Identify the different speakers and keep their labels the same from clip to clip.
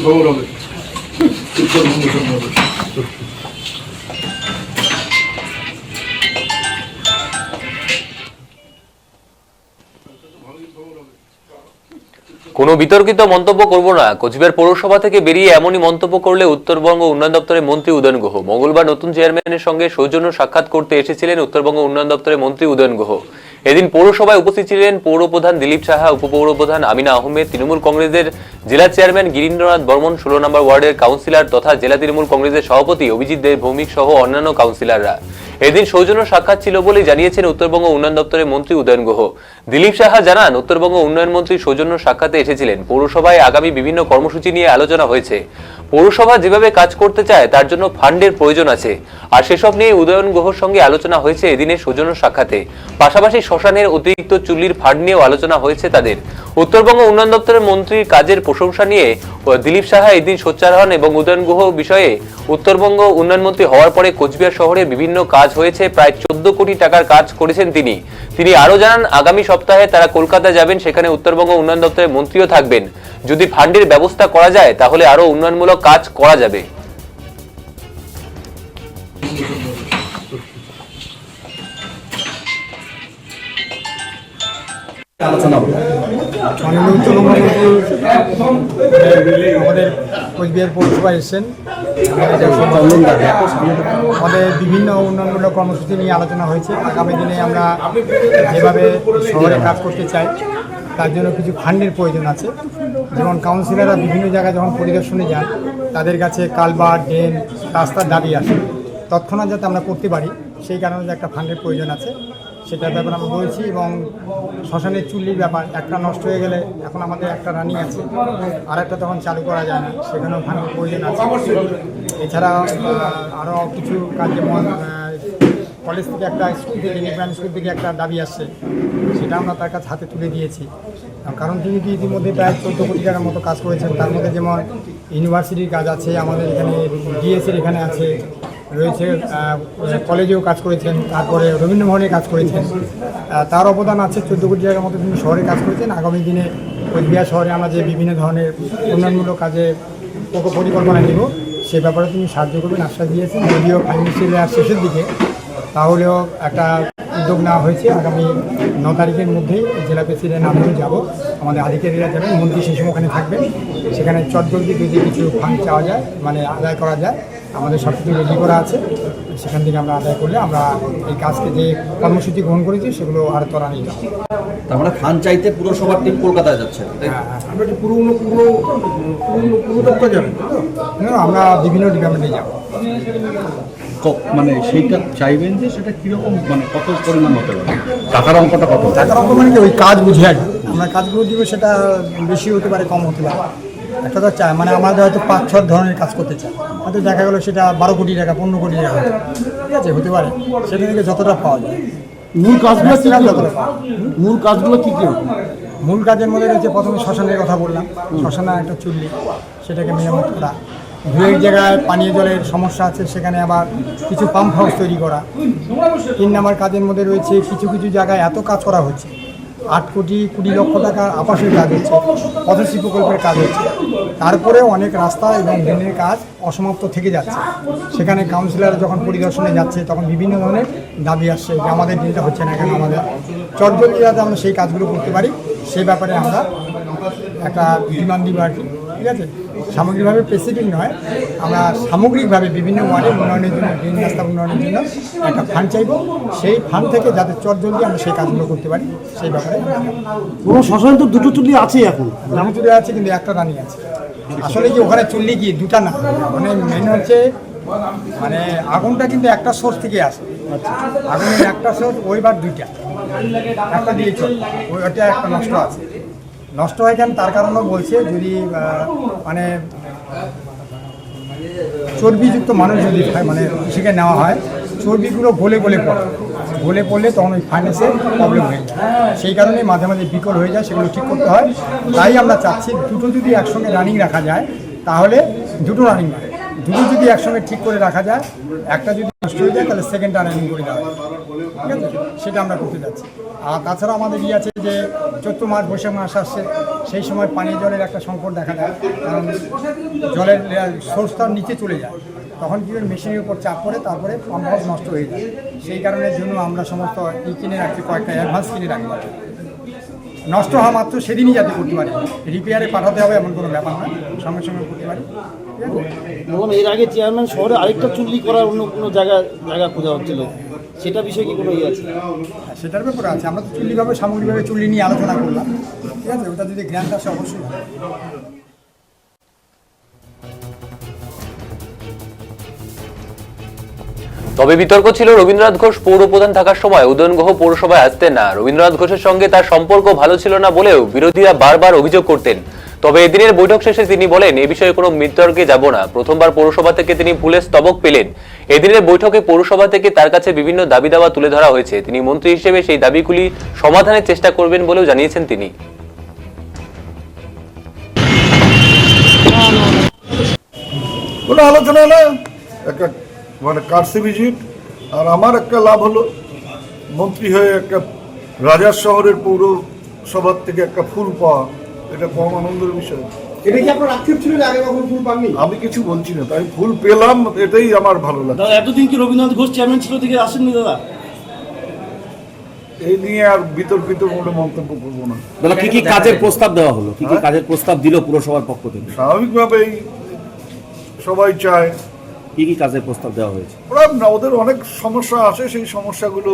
Speaker 1: খবর হবে উত্তরবঙ্গ সম্বন্ধে।
Speaker 2: কোনো বিতর্কিত মন্তব্য করব না, কোচবিহার পৌরসভা থেকে বেরিয়ে এমনই মন্তব্য করলে উত্তরবঙ্গ উন্নয়ন দপ্তরের মন্ত্রী উদয়ন গুহ। মঙ্গলবার নতুন চেয়ারম্যানের সঙ্গে সৌজন্য সাক্ষাৎ করতে এসেছিলেন উত্তরবঙ্গ উন্নয়ন দপ্তরের মন্ত্রী উদয়ন গুহ। এদিন পৌরসভায় উপস্থিত ছিলেন পৌর প্রধান দিলীপ সাহা, উপপৌর প্রধান আমিনা আহমেদ, তৃণমূল কংগ্রেসের জেলা চেয়ারম্যান গিরীন্দ্রনাথ বর্মন, 16 নম্বর ওয়ার্ডের কাউন্সিলর তথা জেলা তৃণমূল কংগ্রেসের সভাপতি অভিজিৎ দেব ভৌমিক সহ অন্যান্য কাউন্সিলররা। এদিন সৌজন্য সাক্ষাৎ ছিল বলে জানিয়েছেন উত্তরবঙ্গ উন্নয়ন দপ্তরের মন্ত্রী উদয়ন গুহ। দিলীপ সাহা জানান, উত্তরবঙ্গ উন্নয়ন মন্ত্রী সৌজন্য সাক্ষাতে এসেছিলেন। পৌরসভায় আগামী বিভিন্ন কর্মসূচি নিয়ে আলোচনা হয়েছে। পৌরসভা যেভাবে কাজ করতে চায় তার জন্য ফান্ডের প্রয়োজন আছে, আর সেসব নিয়ে উদয়ন গুহর সঙ্গে আলোচনা হয়েছে এদিনের সৌজন্য সাক্ষাতে। পাশাপাশি শ্মশানের অতিরিক্ত চুল্লির ফান্ড নিয়েও আলোচনা হয়েছে তাদের। উত্তরবঙ্গ উন্নয়ন দপ্তরের মন্ত্রীর কাজের প্রশংসা নিয়ে দিলীপ সাহা এদিন সোচ্চার হন এবং উদয়ন গুহ বিষয়ে উত্তরবঙ্গ উন্নয়ন মন্ত্রী হওয়ার পরে কোচবিহার শহরে বিভিন্ন কাজ হয়েছে, প্রায় 14 কোটি টাকার কাজ করেছেন তিনি আরো জানান, আগামী সপ্তাহে তারা কলকাতা যাবেন, সেখানে উত্তরবঙ্গ উন্নয়ন দপ্তরের মন্ত্রীও থাকবেন। যদি ফান্ডের ব্যবস্থা করা যায় তাহলে আরো উন্নয়নমূলক কাজ করা যাবে।
Speaker 3: আমাদের কোচবিহার পৌরসভায় এসেছেন, আমাদের বিভিন্ন উন্নয়নমূলক কর্মসূচি নিয়ে আলোচনা হয়েছে। আগামী দিনে আমরা যেভাবে শহরে কাজ করতে চাই তার জন্য কিছু ফান্ডের প্রয়োজন আছে। যেমন কাউন্সিলররা বিভিন্ন জায়গায় যখন পরিদর্শনে যান তাদের কাছে কালভার্ট, ড্রেন, রাস্তার দাবি আসে, তৎক্ষণাৎ যাতে আমরা করতে পারি সেই কারণে যে একটা ফান্ডের প্রয়োজন আছে সেটার ব্যাপারে আমরা বলছি। এবং শ্মশানের চুল্লির ব্যাপার, একটা নষ্ট হয়ে গেলে এখন আমাদের একটা রানিং আছে, আর একটা তখন চালু করা যায় না, সেখানেও ফান্ডের প্রয়োজন আছে। এছাড়া আরও কিছু কাজ, যেমন কলেজ থেকে একটা স্কুল থেকে প্রাইমারি স্কুল থেকে একটা দাবি আসছে, সেটা আমরা তার কাছে হাতে তুলে দিয়েছি। কারণ তিনি কি ইতিমধ্যে প্রায় 14 কোটি টাকার মতো কাজ করেছেন। তার মধ্যে যেমন ইউনিভার্সিটির কাজ আছে, আমাদের এখানে ডিএসের এখানে আছে, রয়েছে কলেজেও কাজ করেছেন, তারপরে রবীন্দ্রভবনে কাজ করেছেন, তার অবদান আছে। 14 কোটি টাকার মতো তিনি শহরে কাজ করেছেন। আগামী দিনে কোচবিহার শহরে আমরা যে বিভিন্ন ধরনের উন্নয়নমূলক কাজে পরিকল্পনা নেব সে ব্যাপারে তিনি সাহায্য করবেন আশ্বাস দিয়েছেন। যদিও ফাইন্যান্সিয়াল ইয়ার শেষের দিকে, তাহলেও একটা উদ্যোগ নেওয়া হয়েছে। আগামী 9 তারিখের মধ্যেই জেলা প্রেসিডেন্ট আমিও যাব, আমাদের আধিকারিকরা যাবেন, মন্ত্রী সেই সময় ওখানে থাকবেন। সেখানে চটজলদি যদি কিছু ফান্ড চাওয়া যায়, মানে আদায় করা যায়, আমাদের সব কিছু রেডি করা আছে। সেখান থেকে আমরা আদায় করলে আমরা এই কাজকে যে কর্মসূচি গ্রহণ করেছি সেগুলো আরও ত্বরান্বিত।
Speaker 4: তার মানে ফান্ড চাইতে পুরসভার টিম কলকাতায় যাচ্ছে।
Speaker 3: আমরা কি পুরো দপ্তর যাবেন? আমরা বিভিন্ন ডিপার্টমেন্টে যাব।
Speaker 4: মানে সেইটা চাইবেন যে সেটা কীরকম, মানে কত পরিমাণ হতে পারে, টাকার অঙ্কটা কত?
Speaker 3: টাকার অঙ্ক মানে কি, ওই কাজ বুঝে আর আমরা কাজগুলো দিব, সেটা বেশি হতে পারে, কম হতে পারে। একটা তো চায়, মানে আমাদের হয়তো 5-6 ধরনের কাজ করতে চায়, হয়তো দেখা গেলো সেটা 12 কোটি টাকা, 15 কোটি টাকা, ঠিক আছে, হতে পারে। সেটা থেকে যতটা পাওয়া যায়।
Speaker 5: মূল কাজগুলো কী মূল কাজগুলো কী কী?
Speaker 3: মূল কাজের মধ্যে রয়েছে, প্রথমে শ্মশানের কথা বললাম, শ্মশানে একটা চুল্লি, সেটাকে মেরামত করা। দু এক জায়গায় পানীয় জলের সমস্যা আছে, সেখানে আবার কিছু পাম্প হাউস তৈরি করা। 3 নম্বর কাজের মধ্যে রয়েছে কিছু কিছু জায়গায় এত কাজ করা হচ্ছে, 8 কোটি 20 লক্ষ টাকার আবাসের কাজ হচ্ছে, পথশ্রী প্রকল্পের কাজ হচ্ছে। তারপরেও অনেক রাস্তা এবং ড্রেনের কাজ অসমাপ্ত থেকে যাচ্ছে। সেখানে কাউন্সিলর যখন পরিদর্শনে যাচ্ছে তখন বিভিন্ন ধরনের দাবি আসছে যে আমাদের দিনটা হচ্ছে না কেন, আমাদের চটজলদি যাতে আমরা সেই কাজগুলো করতে পারি সেই ব্যাপারে আমরা একটা ডিমান্ড দিব আর কি, ঠিক আছে। সামগ্রিকভাবে স্পেসিফিক নয়, আমরা সামগ্রিকভাবে বিভিন্ন ওয়ার্ডের উন্নয়নের জন্য, গ্রিন রাস্তা উন্নয়নের জন্য একটা ফান্ড চাইব। সেই ফান্ড থেকে যাতে চটজলদি আমরা সেই কাজগুলো করতে পারি সেই ব্যাপারে।
Speaker 5: কোনো শ্মশানে তো 2টো চুল্লি আছেই এখন,
Speaker 3: দুটো চুল্লি আছে, কিন্তু একটা রানি আছে। আসলে কি ওখানে চুল্লি কি 2টা না, মানে মেন হচ্ছে মানে আগুনটা কিন্তু একটা সোর্স থেকে আসে। আগুনের একটা সোর্স, ওইবার 2টা, একটা দিয়ে চলে, ওইটা একটা নষ্ট আছে। নষ্ট হয় কেন তার কারণও বলছে, যদি মানে চর্বিযুক্ত মানুষ যদি মানে সেখানে নেওয়া হয়, চর্বিগুলো গলে পড়লে তখন ওই ফাইন্যান্সের প্রবলেম হয়ে যায়। সেই কারণে মাঝে মাঝে বিকল হয়ে যায়, সেগুলো ঠিক করতে হয়। তাই আমরা চাচ্ছি দুটো যদি একসঙ্গে রানিং রাখা যায় তাহলে দুটো রানিং রাখে, দুটো যদি একসঙ্গে ঠিক করে রাখা যায়, একটা যদি নষ্ট হয়ে যায় তাহলে সেকেন্ড টার্নিং করে দেওয়া হয়, ঠিক আছে, সেটা আমরা করতে যাচ্ছি। আর তাছাড়া আমাদের আছে যে চৈত্র মাস বৈশাখ মাস আসছে, সেই সময় পানীয় জলের একটা সংকট দেখা যায়, কারণ জলের সোর্সটার নিচে চলে যায়, তখন কি মেশিনের উপর চাপ পড়ে, তারপরে পাম্প হাউস নষ্ট হয়ে যায়। সেই কারণের জন্য আমরা সমস্ত কিনে রাখছি, কয়েকটা অ্যাডভান্স কিনে রাখবো, নষ্ট হওয়া মাত্র সেদিনই যাতে করতে পারি, রিপেয়ারে পাঠাতে হবে এমন কোনো ব্যাপার না, সঙ্গে সঙ্গে করতে পারি।
Speaker 5: বললাম এর আগে চেয়ারম্যান শহরে আরেকটা চুল্লি করার অন্য কোনো জায়গা খোঁজা হচ্ছিল, সেটা বিষয়ে কি কোনো ইয়ে আছে?
Speaker 3: সেটার ব্যাপারে আছে, আমরা তো চুল্লিভাবে সামগ্রিকভাবে চুল্লি নিয়ে আলোচনা করলাম, ঠিক আছে, ওটা যদি গ্র্যান্ট আসে অবশ্যই হবে।
Speaker 2: তবে বিতর্ক ছিল রবীন্দ্রনাথ ঘোষ পৌর প্রধান থাকার সময় উদয়ন গুহ পৌরসভায় আসতেন না। রবীন্দ্রনাথ ঘোষের সঙ্গে তার সম্পর্ক ভালো ছিল না বলেও বিরোধীরা বারবার অভিযোগ করতেন। তবে এদিনের বৈঠক শেষে তিনি বলেন, এ বিষয়ে কোনো বিতর্কে যাব না। প্রথমবার পৌরসভা থেকে তিনি ফুলের স্তবক পেলেন। এদিনের বৈঠকে পৌরসভা থেকে তার কাছে বিভিন্ন দাবি দাওয়া তুলে ধরা হয়েছে। তিনি মন্ত্রী হিসেবে সেই দাবিগুলি সমাধানের চেষ্টা করবেন বলেও জানিয়েছেন তিনি।
Speaker 1: কোনো আলোচনা না, একটা মানে কার্সি ভিজিট, আর আমার একটা লাভ হলো মন্ত্রী হয়ে একটা রাজার শহরের পৌরসভার থেকে একটা ফুল পাওয়া, এটা কম আনন্দের বিষয়।
Speaker 5: এটা কি আপনার আক্ষেপ ছিল যে আগে কখনো ফুল পাননি?
Speaker 1: আমি কিছু বলছি না, তাই ফুল পেলাম, এটাই আমার ভালো লাগে।
Speaker 5: দাদা এতদিন কি রবীন্দ্রনাথ ঘোষ চেয়ারম্যান ছিল থেকে আসেননি দাদা?
Speaker 1: এই নিয়ে আর বিতর্কিত কোনো মন্তব্য করবো না।
Speaker 6: দাদা কি কি কাজের প্রস্তাব দেওয়া হলো, কি কি কাজের প্রস্তাব দিল পুরসভার পক্ষ থেকে?
Speaker 1: স্বাভাবিকভাবেই সবাই চায়,
Speaker 6: কি কি কাজের প্রস্তাব দেওয়া হয়েছে?
Speaker 1: ওরা না, ওদের অনেক সমস্যা আছে, সেই সমস্যাগুলো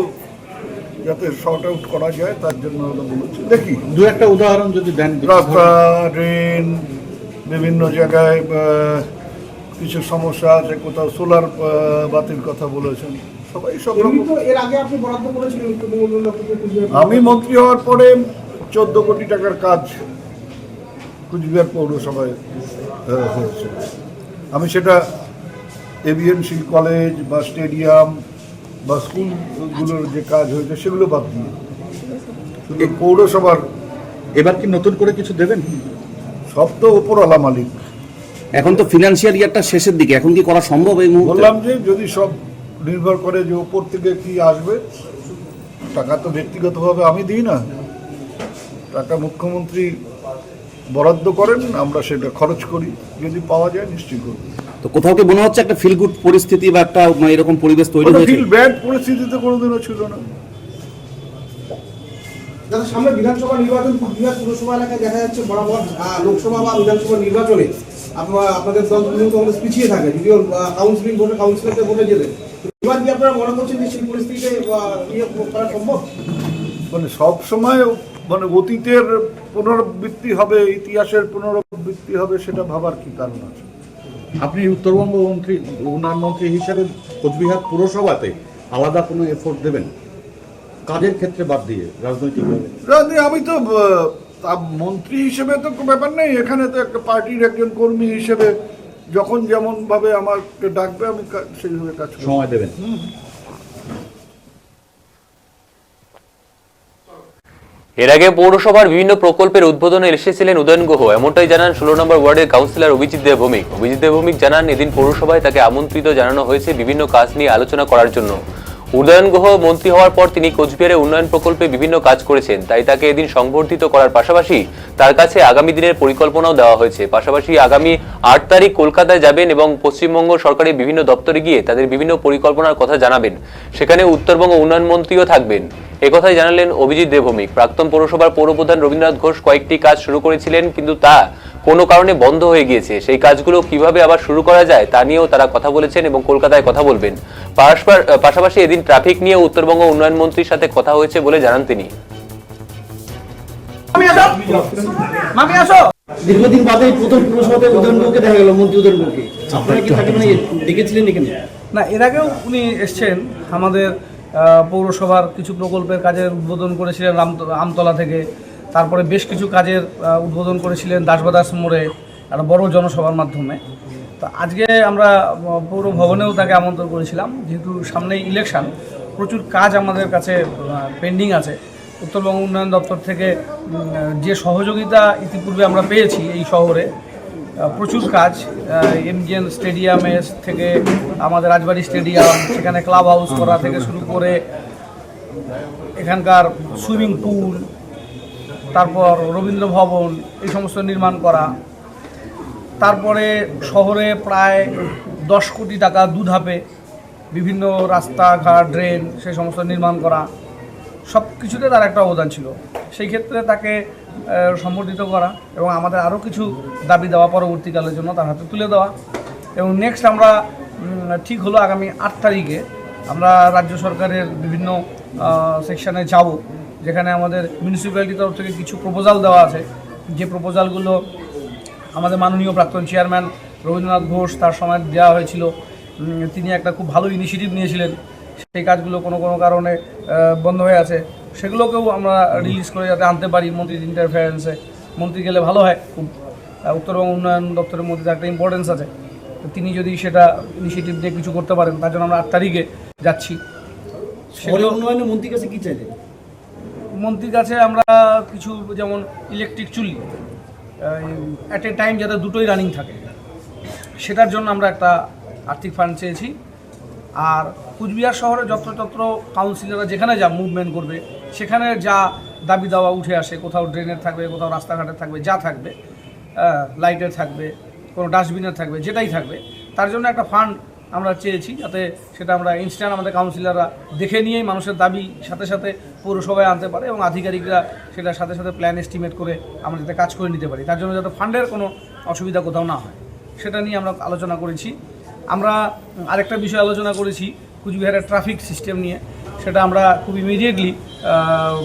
Speaker 1: যাতে শর্ট আউট করা যায় তার জন্য ওরা বলেছে। দেখি
Speaker 4: দু একটা উদাহরণ যদি দেন।
Speaker 1: রাস্তা, ড্রেন, বিভিন্ন জায়গায় কিছু সমস্যা আছে, কোথাও সোলার বাতির কথা বলেছেন সবাই, সব রকম।
Speaker 5: এর আগে আপনি বরাদ্দ করেছিলেন
Speaker 1: আমি মন্ত্রী হওয়ার পরে 14 কোটি টাকার কাজ কুচবিহার পৌরসভায় হয়েছে। আমি সেটা এভিএনসি কলেজ বা স্টেডিয়াম বা স্কুলগুলোর যে কাজ হয়েছে সেগুলো বাদ দিয়ে শুধু পৌরসভার।
Speaker 4: এবার কি নতুন করে কিছু দেবেন?
Speaker 1: সব তো ওপরওয়ালা মালিক।
Speaker 6: এখন তো ফিনান্সিয়াল ইয়ারটা শেষের দিকে, এখন কি করা সম্ভব এই মুহূর্তে?
Speaker 1: বললাম যে যদি সব নির্ভর করে যে ওপর থেকে কি আসবে, টাকা তো ব্যক্তিগতভাবে আমি দিই না, টাকা মুখ্যমন্ত্রী বরাদ্দ করেন, আমরা সেটা খরচ করি, যদি পাওয়া যায় নিশ্চয়ই করব।
Speaker 6: তো কোথাও কি মনে হচ্ছে একটা ফিল গুড পরিস্থিতি বা একটা এরকম পরিবেশ তৈরি হয়েছে?
Speaker 1: ফিল ব্যাড পরিস্থিতিতে কোনোদিনও ছিল না।
Speaker 7: দাদা সামনে বিধানসভা নির্বাচন, কুচবিহার পুরসভা এলাকায় দেখা যাচ্ছে বরাবর লোকসভা বা বিধানসভা নির্বাচনে আপনাদের দল তৃণমূল কংগ্রেস পিছিয়ে থাকে, যদিও কাউন্সিলিং ভোটে কাউন্সিলরদের ভোটে যেতে। এবার কি আপনারা মনে করছেন যে সেই পরিস্থিতিতে ইয়ে করা সম্ভব?
Speaker 1: মানে সব সময় মানে অতীতের পুনরাবৃত্তি হবে, ইতিহাসের পুনরাবৃত্তি হবে, সেটা ভাবার কি কারণ আছে?
Speaker 4: আপনি উত্তরবঙ্গ মন্ত্রী, উন্নয়ন মন্ত্রী হিসেবে কোচবিহার পুরসভাতে আলাদা কোনো এফোর্ট দেবেন কাজের ক্ষেত্রে বাদ দিয়ে রাজনৈতিকভাবে?
Speaker 1: আমি তো মন্ত্রী হিসেবে তো কোনো ব্যাপার নেই, এখানে তো একটা পার্টির একজন কর্মী হিসেবে যখন যেমন ভাবে আমাকে ডাকবে আমি সেইভাবে কাজ করব।
Speaker 4: সময় দেবেন।
Speaker 2: এর আগে পৌরসভার বিভিন্ন প্রকল্পের উদ্বোধনে এসেছিলেন উদয়ন গুহ, এমনটাই জানান 16 নম্বর ওয়ার্ডের কাউন্সিলর অভিজিৎ দেবভৌমিক। অভিজিৎ দেবভৌমিক জানান, এদিন পৌরসভায় তাকে আমন্ত্রিত জানানো হয়েছে বিভিন্ন কাজ নিয়ে আলোচনা করার জন্য। উদয়ন গুহ মন্ত্রী হওয়ার পর তিনি কোচবিহারে উন্নয়ন প্রকল্পে বিভিন্ন কাজ করেছেন, তাই তাকে এদিন সংবর্ধিত করার পাশাপাশি তার কাছে আগামী দিনের পরিকল্পনাও দেওয়া হয়েছে। পাশাপাশি আগামী 8 তারিখ কলকাতায় যাবেন এবং পশ্চিমবঙ্গ সরকারের বিভিন্ন দপ্তরে গিয়ে তাদের বিভিন্ন পরিকল্পনার কথা জানাবেন। সেখানে উত্তরবঙ্গ উন্নয়ন মন্ত্রীও থাকবেন। একথাই জানালেন অভিজিৎ দেবভৌমিক। প্রাক্তন পৌরসভার পৌরপ্রধান রবীন্দ্রনাথ ঘোষ কয়েকটি কাজ শুরু করেছিলেন, কিন্তু তা কোনো কারণে বন্ধ হয়ে গিয়েছে। সেই কাজগুলো কিভাবে আবার শুরু করা যায় তা নিয়েও তারা কথা বলেছেন এবং কলকাতায় কথা বলবেন। পাশাপাশি এদিন ট্রাফিক নিয়ে উত্তরবঙ্গ উন্নয়ন মন্ত্রীর সাথে কথা হয়েছে বলে জানান তিনি।
Speaker 5: দীর্ঘদিন বাদে প্রথম পুরসভাতে উদয়নগুলোকে দেখা গেল, মন্ত্রী উদয়নগুলোকে আপনারা কি তাকে মানে ডেকেছিলেন এখানে?
Speaker 8: না, এর আগেও উনি এসছেন, আমাদের পৌরসভার কিছু প্রকল্পের কাজের উদ্বোধন করেছিলেন আমতলা থেকে, তারপরে বেশ কিছু কাজের উদ্বোধন করেছিলেন দাসবাদাস মোড়ে একটা বড় জনসভার মাধ্যমে। তো আজকে আমরা পৌর ভবনেও তাকে আমন্ত্রণ করেছিলাম, যেহেতু সামনেই ইলেকশন, প্রচুর কাজ আমাদের কাছে পেন্ডিং আছে। উত্তরবঙ্গ উন্নয়ন দপ্তর থেকে যে সহযোগিতা ইতিপূর্বে আমরা পেয়েছি এই শহরে, প্রচুর কাজ, এমজিএন স্টেডিয়ামের থেকে আমাদের রাজবাড়ি স্টেডিয়াম, সেখানে ক্লাব হাউস করা থেকে শুরু করে এখানকার সুইমিং পুল, তারপর রবীন্দ্র ভবন, এই সমস্ত নির্মাণ করা। তারপরে শহরে প্রায় 10 কোটি টাকা দুধাপে বিভিন্ন রাস্তাঘাট, ড্রেন, সেই সমস্ত নির্মাণ করা, সব কিছুতে তার একটা অবদান ছিল। সেই ক্ষেত্রে তাকে সম্বর্ধিত করা এবং আমাদের আরও কিছু দাবি দেওয়া পরবর্তীকালের জন্য তার হাতে তুলে দেওয়া। এবং নেক্সট আমরা ঠিক হলো আগামী 8 তারিখে আমরা রাজ্য সরকারের বিভিন্ন সেকশানে যাব, যেখানে আমাদের মিউনিসিপ্যালিটির তরফ থেকে কিছু প্রপোজাল দেওয়া আছে, যে প্রপোজালগুলো আমাদের মাননীয় প্রাক্তন চেয়ারম্যান রবীন্দ্রনাথ ঘোষ তার সময় দেওয়া হয়েছিল। তিনি একটা খুব ভালো ইনিশিয়েটিভ নিয়েছিলেন, সেই কাজগুলো কোনো কোনো কারণে বন্ধ হয়ে আছে, সেগুলোকেও আমরা রিলিজ করে যাতে আনতে পারি মন্ত্রীর ইন্টারফারেন্সে। মন্ত্রী গেলে ভালো হয়, খুব উত্তরবঙ্গ উন্নয়ন দপ্তরের মধ্যে একটা ইম্পর্টেন্স আছে, তো তিনি যদি সেটা ইনিশিয়েটিভ নিয়ে কিছু করতে পারেন, তার জন্য আমরা 8 তারিখে যাচ্ছি।
Speaker 5: শহরের উন্নয়নে মন্ত্রীর কাছে কী চাইলেন?
Speaker 8: মন্ত্রীর কাছে আমরা কিছু, যেমন ইলেকট্রিক চুল্লি অ্যাট এ টাইম যাতে দুটোই রানিং থাকে, সেটার জন্য আমরা একটা আর্থিক ফান্ড চেয়েছি। আর কুচবিহার শহরে যত্রতত্র কাউন্সিলররা যেখানে যা মুভমেন্ট করবে, সেখানে যা দাবি দাওয়া উঠে আসে, কোথাও ড্রেনের থাকবে, কোথাও রাস্তাঘাটের থাকবে, যা থাকবে, লাইটের থাকবে, কোনো ডাস্টবিনের থাকবে, যেটাই থাকবে, তার জন্য একটা ফান্ড আমরা চেয়েছি, যাতে সেটা আমরা ইনস্ট্যান্ট আমাদের কাউন্সিলররা দেখে নিয়েই মানুষের দাবি সাথে সাথে পৌরসভায় আনতে পারে এবং আধিকারিকরা সেটার সাথে সাথে প্ল্যান এস্টিমেট করে আমরা যাতে কাজ করে নিতে পারি, তার জন্য যাতে ফান্ডের কোনো অসুবিধা কোথাও না হয়, সেটা নিয়ে আমরা আলোচনা করেছি। আমরা আরেকটা বিষয় আলোচনা করেছি কুচবিহারের ট্রাফিক সিস্টেম নিয়ে, সেটা আমরা খুব ইমিডিয়েটলি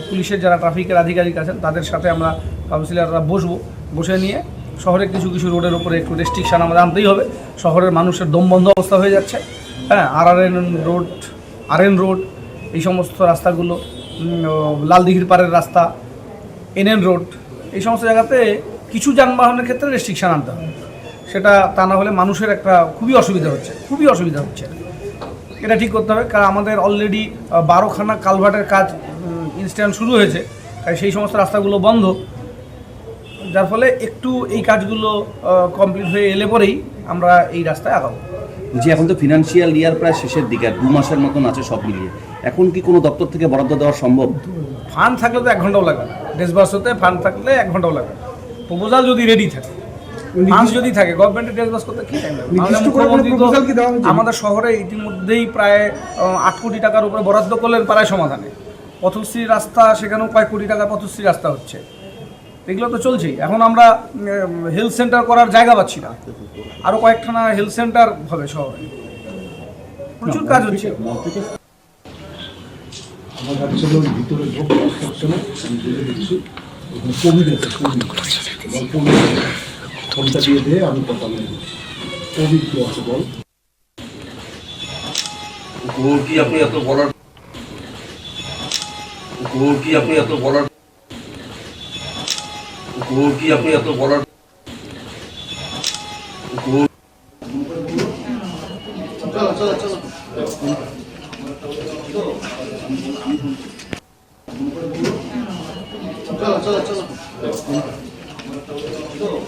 Speaker 8: পুলিশের যারা ট্রাফিকের আধিকারিক আছেন তাদের সাথে আমরা কাউন্সিলররা বসে নিয়ে শহরে কিছু কিছু রোডের উপরে একটু রেস্ট্রিকশান আমাদের আনতেই হবে। শহরের মানুষের দমবন্ধ অবস্থা হয়ে যাচ্ছে, হ্যাঁ, আরএন রোড, এই সমস্ত রাস্তাগুলো, লালদিঘির পাড়ের রাস্তা, এনএন রোড, এই সমস্ত জায়গাতে কিছু যানবাহনের ক্ষেত্রে রেস্ট্রিকশান আনতে হবে। সেটা তা না হলে মানুষের একটা খুবই অসুবিধা হচ্ছে। এটা ঠিক করতে হবে, কারণ আমাদের অলরেডি 12খানা কালভার্টের কাজ ইনস্ট্যান্ট শুরু হয়েছে, তাই সেই সমস্ত রাস্তাগুলো বন্ধ, যার ফলে একটু এই কাজগুলো কমপ্লিট হয়ে এলে পরেই আমরা এই রাস্তায় আগাবো।
Speaker 6: যে এখন তো ফিনান্সিয়াল ইয়ার প্রায় শেষের দিকে, আর 2 মাসের মতন আছে সব মিলিয়ে, এখন কি কোনো দপ্তর থেকে বরাদ্দ দেওয়া সম্ভব?
Speaker 8: ফান্ড থাকলে তো 1 ঘন্টাও লাগবে না, ডিসবার্স হতে ফান্ড থাকলে 1 ঘন্টাও লাগবে না। প্রপোজাল যদি রেডি থাকে, ফান্ড যদি থাকে, গভর্নমেন্টের ডিসবার্স করতে কী টাইম লাগবে? আমাদের শহরে ইতিমধ্যেই প্রায় 8 কোটি টাকার উপরে বরাদ্দ করলেন প্রায় সমাধানে। পথশ্রী রাস্তা, সেখানেও কয়েক কোটি টাকা পথশ্রী রাস্তা হচ্ছে, এগুলো তো চলছেই। এখন আমরা হেলথ সেন্টার করার জায়গা পাচ্ছি না, আরও কয়েকখানা হেলথ সেন্টার হবে শহরে, প্রচুর কাজ হচ্ছে।
Speaker 1: আমার রাজ্যের ভিতরে ঢোকানো আমি বলে দিচ্ছি, কোভিড আছে, ফোনটা দিয়ে দিয়ে আমি কথা বলে দিচ্ছি। কোভিড কি আছে বল?
Speaker 6: কি আপনি এত বলার
Speaker 7: চলো